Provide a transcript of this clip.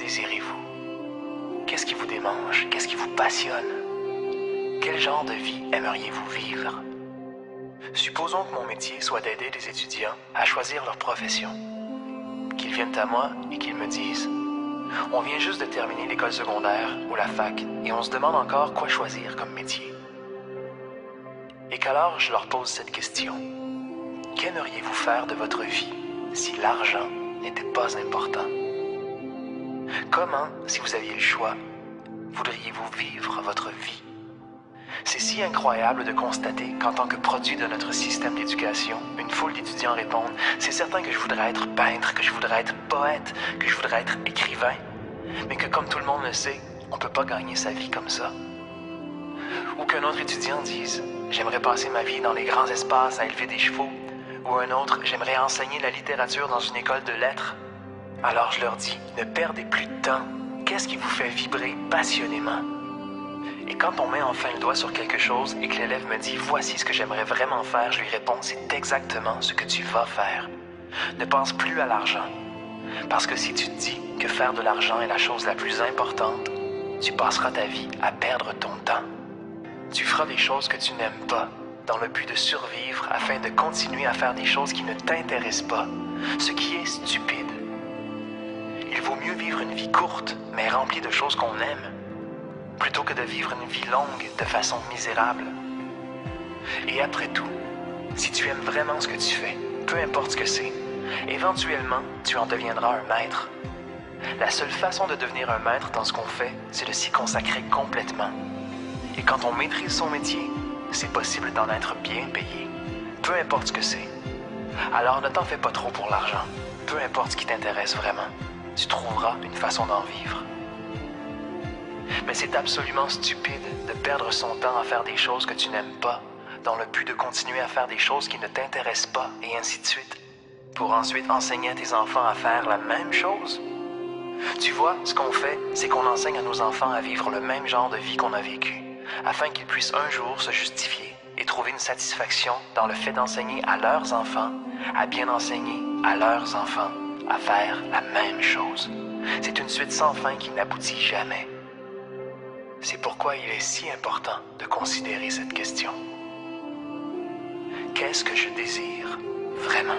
désirez-vous? Qu'est-ce qui vous démange? Qu'est-ce qui vous passionne? Quel genre de vie aimeriez-vous vivre? Supposons que mon métier soit d'aider les étudiants à choisir leur profession. Qu'ils viennent à moi et qu'ils me disent « On vient juste de terminer l'école secondaire ou la fac et on se demande encore quoi choisir comme métier. » Et qu'alors je leur pose cette question. Qu'aimeriez-vous faire de votre vie si l'argent n'était pas important? Comment, si vous aviez le choix, voudriez-vous vivre votre vie? C'est si incroyable de constater qu'en tant que produit de notre système d'éducation, une foule d'étudiants répondent « C'est certain que je voudrais être peintre, que je voudrais être poète, que je voudrais être écrivain. » Mais que comme tout le monde le sait, on ne peut pas gagner sa vie comme ça. Ou qu'un autre étudiant dise « J'aimerais passer ma vie dans les grands espaces à élever des chevaux. » Ou un autre « J'aimerais enseigner la littérature dans une école de lettres. » Alors je leur dis « Ne perdez plus de temps. Qu'est-ce qui vous fait vibrer passionnément? » Et quand on met enfin le doigt sur quelque chose et que l'élève me dit « Voici ce que j'aimerais vraiment faire », je lui réponds « C'est exactement ce que tu vas faire. Ne pense plus à l'argent. Parce que si tu te dis que faire de l'argent est la chose la plus importante, tu passeras ta vie à perdre ton temps. Tu feras des choses que tu n'aimes pas, dans le but de survivre afin de continuer à faire des choses qui ne t'intéressent pas, ce qui est stupide. Il vaut mieux vivre une vie courte, mais remplie de choses qu'on aime, plutôt que de vivre une vie longue de façon misérable. Et après tout, si tu aimes vraiment ce que tu fais, peu importe ce que c'est, éventuellement, tu en deviendras un maître. La seule façon de devenir un maître dans ce qu'on fait, c'est de s'y consacrer complètement. Et quand on maîtrise son métier, c'est possible d'en être bien payé, peu importe ce que c'est. Alors ne t'en fais pas trop pour l'argent, peu importe ce qui t'intéresse vraiment, tu trouveras une façon d'en vivre. Mais c'est absolument stupide de perdre son temps à faire des choses que tu n'aimes pas, dans le but de continuer à faire des choses qui ne t'intéressent pas, et ainsi de suite, pour ensuite enseigner à tes enfants à faire la même chose. Tu vois, ce qu'on fait, c'est qu'on enseigne à nos enfants à vivre le même genre de vie qu'on a vécu, afin qu'ils puissent un jour se justifier et trouver une satisfaction dans le fait d'enseigner à leurs enfants, à bien enseigner à leurs enfants, à faire la même chose. C'est une suite sans fin qui n'aboutit jamais. C'est pourquoi il est si important de considérer cette question. Qu'est-ce que je désire vraiment?